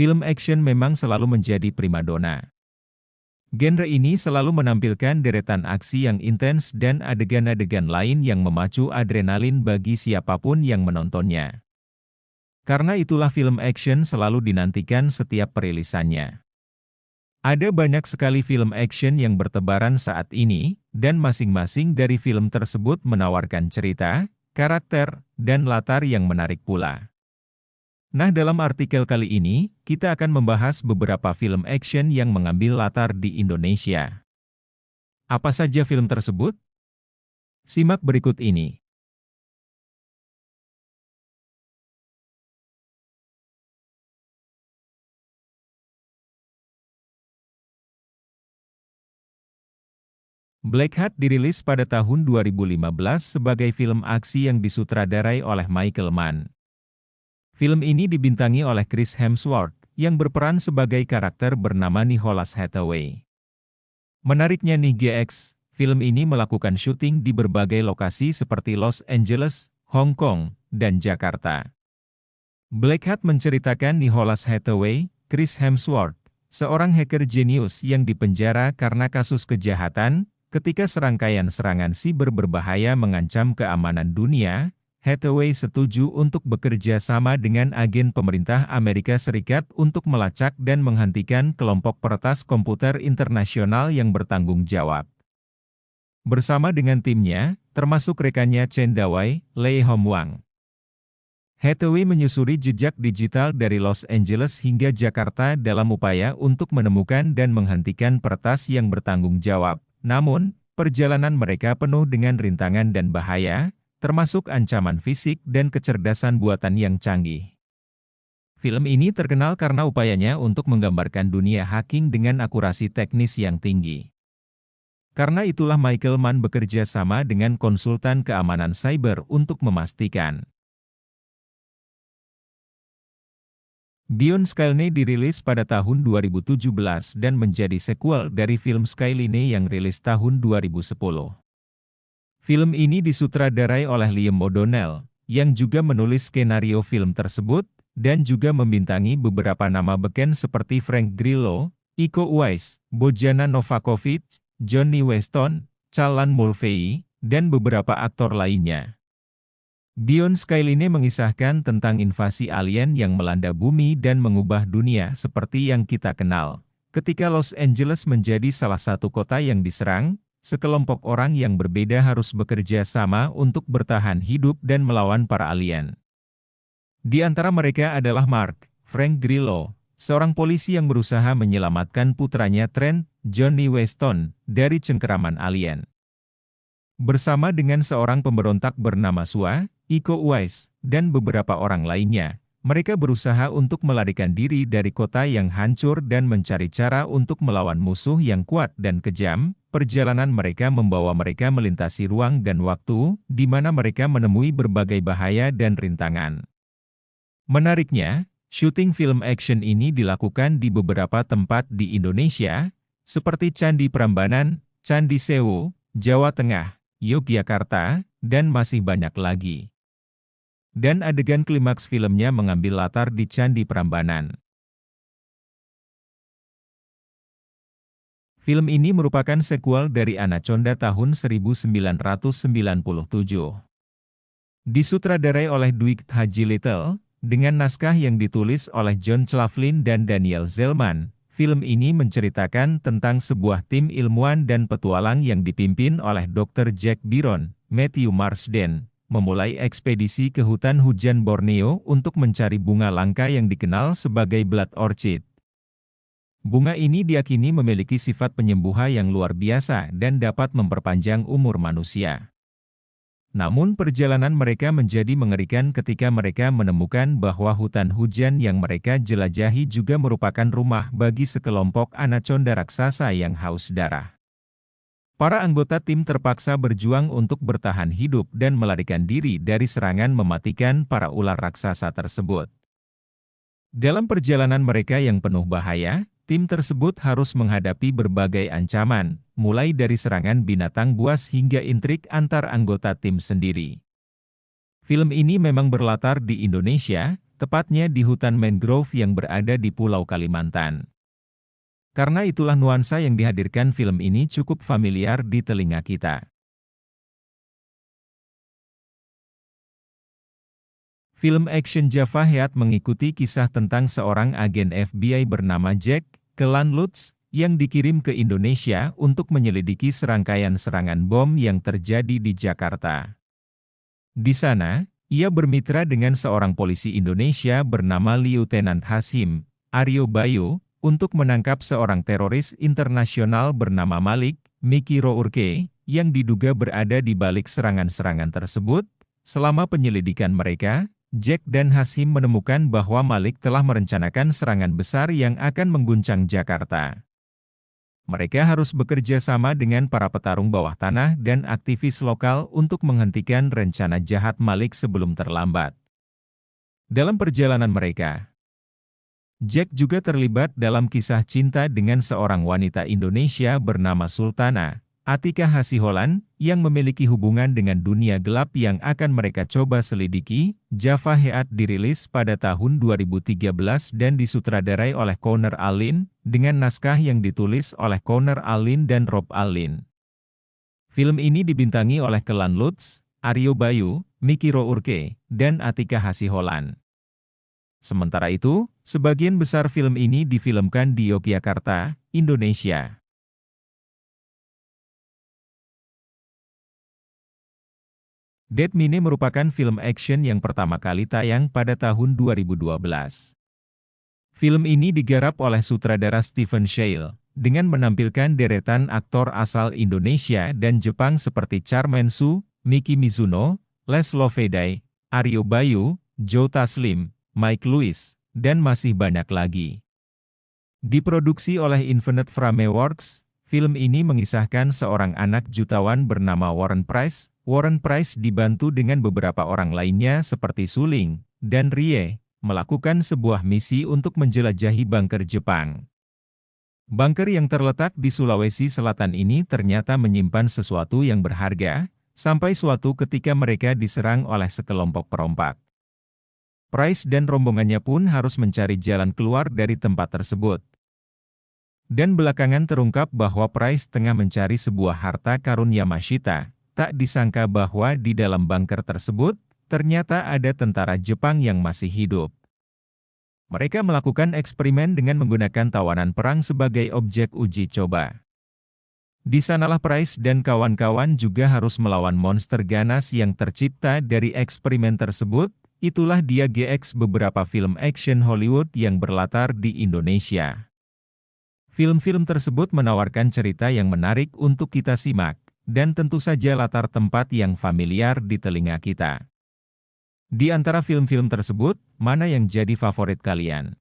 Film action memang selalu menjadi primadona. Genre ini selalu menampilkan deretan aksi yang intens dan adegan-adegan lain yang memacu adrenalin bagi siapapun yang menontonnya. Karena itulah film action selalu dinantikan setiap perilisannya. Ada banyak sekali film action yang bertebaran saat ini, dan masing-masing dari film tersebut menawarkan cerita, karakter, dan latar yang menarik pula. Nah, dalam artikel kali ini, kita akan membahas beberapa film action yang mengambil latar di Indonesia. Apa saja film tersebut? Simak berikut ini. Black Hat dirilis pada tahun 2015 sebagai film aksi yang disutradarai oleh Michael Mann. Film ini dibintangi oleh Chris Hemsworth, yang berperan sebagai karakter bernama Nicholas Hathaway. Menariknya nih GX, film ini melakukan syuting di berbagai lokasi seperti Los Angeles, Hong Kong, dan Jakarta. Black Hat menceritakan Nicholas Hathaway, Chris Hemsworth, seorang hacker jenius yang dipenjara karena kasus kejahatan, ketika serangkaian serangan siber berbahaya mengancam keamanan dunia. Hathaway setuju untuk bekerja sama dengan agen pemerintah Amerika Serikat untuk melacak dan menghentikan kelompok peretas komputer internasional yang bertanggung jawab. Bersama dengan timnya, termasuk rekannya Chen Dawei, Lee Hom Wang. Hathaway menyusuri jejak digital dari Los Angeles hingga Jakarta dalam upaya untuk menemukan dan menghentikan peretas yang bertanggung jawab. Namun, perjalanan mereka penuh dengan rintangan dan bahaya, termasuk ancaman fisik dan kecerdasan buatan yang canggih. Film ini terkenal karena upayanya untuk menggambarkan dunia hacking dengan akurasi teknis yang tinggi. Karena itulah Michael Mann bekerja sama dengan konsultan keamanan cyber untuk memastikan. Beyond Skyline dirilis pada tahun 2017 dan menjadi sequel dari film Skyline yang rilis tahun 2010. Film ini disutradarai oleh Liam O'Donnell, yang juga menulis skenario film tersebut, dan juga membintangi beberapa nama beken seperti Frank Grillo, Iko Uwais, Bojana Novakovic, Johnny Weston, Callan Mulvey, dan beberapa aktor lainnya. Beyond Skyline mengisahkan tentang invasi alien yang melanda bumi dan mengubah dunia seperti yang kita kenal. Ketika Los Angeles menjadi salah satu kota yang diserang, sekelompok orang yang berbeda harus bekerja sama untuk bertahan hidup dan melawan para alien. Di antara mereka adalah Mark, Frank Grillo, seorang polisi yang berusaha menyelamatkan putranya Trent, Johnny Weston, dari cengkeraman alien. Bersama dengan seorang pemberontak bernama Sua, Iko Uwais, dan beberapa orang lainnya, mereka berusaha untuk melarikan diri dari kota yang hancur dan mencari cara untuk melawan musuh yang kuat dan kejam. Perjalanan mereka membawa mereka melintasi ruang dan waktu, di mana mereka menemui berbagai bahaya dan rintangan. Menariknya, syuting film action ini dilakukan di beberapa tempat di Indonesia, seperti Candi Prambanan, Candi Sewu, Jawa Tengah, Yogyakarta, dan masih banyak lagi. Dan adegan klimaks filmnya mengambil latar di Candi Prambanan. Film ini merupakan sequel dari Anaconda tahun 1997. Disutradarai oleh Dwight Haji Little, dengan naskah yang ditulis oleh John Claflin dan Daniel Zellman. Film ini menceritakan tentang sebuah tim ilmuwan dan petualang yang dipimpin oleh Dr. Jack Byron, Matthew Marsden, memulai ekspedisi ke hutan hujan Borneo untuk mencari bunga langka yang dikenal sebagai Blood Orchid. Bunga ini diyakini memiliki sifat penyembuhan yang luar biasa dan dapat memperpanjang umur manusia. Namun perjalanan mereka menjadi mengerikan ketika mereka menemukan bahwa hutan hujan yang mereka jelajahi juga merupakan rumah bagi sekelompok anaconda raksasa yang haus darah. Para anggota tim terpaksa berjuang untuk bertahan hidup dan melarikan diri dari serangan mematikan para ular raksasa tersebut. Dalam perjalanan mereka yang penuh bahaya, tim tersebut harus menghadapi berbagai ancaman, mulai dari serangan binatang buas hingga intrik antar anggota tim sendiri. Film ini memang berlatar di Indonesia, tepatnya di hutan mangrove yang berada di Pulau Kalimantan. Karena itulah nuansa yang dihadirkan film ini cukup familiar di telinga kita. Film action Java Heat mengikuti kisah tentang seorang agen FBI bernama Jack Kelan Lutz yang dikirim ke Indonesia untuk menyelidiki serangkaian serangan bom yang terjadi di Jakarta. Di sana, ia bermitra dengan seorang polisi Indonesia bernama Lieutenant Hasyim Aryo Bayu untuk menangkap seorang teroris internasional bernama Malik Mickey Rourke yang diduga berada di balik serangan-serangan tersebut. Selama penyelidikan mereka, Jack dan Hasyim menemukan bahwa Malik telah merencanakan serangan besar yang akan mengguncang Jakarta. Mereka harus bekerja sama dengan para petarung bawah tanah dan aktivis lokal untuk menghentikan rencana jahat Malik sebelum terlambat. Dalam perjalanan mereka, Jack juga terlibat dalam kisah cinta dengan seorang wanita Indonesia bernama Sultana Atika Hasiholan, yang memiliki hubungan dengan dunia gelap yang akan mereka coba selidiki. Java Heat dirilis pada tahun 2013 dan disutradarai oleh Conor Alin, dengan naskah yang ditulis oleh Conor Alin dan Rob Alin. Film ini dibintangi oleh Kelan Lutz, Aryo Bayu, Mickey Rourke, dan Atika Hasiholan. Sementara itu, sebagian besar film ini difilmkan di Yogyakarta, Indonesia. Dead Mine merupakan film action yang pertama kali tayang pada tahun 2012. Film ini digarap oleh sutradara Stephen Shail, dengan menampilkan deretan aktor asal Indonesia dan Jepang seperti Charmaine Su, Miki Mizuno, Les Lovedai, Aryo Bayu, Joe Taslim, Mike Lewis, dan masih banyak lagi. Diproduksi oleh Infinite Frameworks, film ini mengisahkan seorang anak jutawan bernama Warren Price. Warren Price dibantu dengan beberapa orang lainnya seperti Suling dan Rie, melakukan sebuah misi untuk menjelajahi bunker Jepang. Bunker yang terletak di Sulawesi Selatan ini ternyata menyimpan sesuatu yang berharga, sampai suatu ketika mereka diserang oleh sekelompok perompak. Price dan rombongannya pun harus mencari jalan keluar dari tempat tersebut. Dan belakangan terungkap bahwa Price tengah mencari sebuah harta karun Yamashita. Tak disangka bahwa di dalam bunker tersebut, ternyata ada tentara Jepang yang masih hidup. Mereka melakukan eksperimen dengan menggunakan tawanan perang sebagai objek uji coba. Di sanalah Price dan kawan-kawan juga harus melawan monster ganas yang tercipta dari eksperimen tersebut. Itulah dia GX beberapa film action Hollywood yang berlatar di Indonesia. Film-film tersebut menawarkan cerita yang menarik untuk kita simak. Dan tentu saja latar tempat yang familiar di telinga kita. Di antara film-film tersebut, mana yang jadi favorit kalian?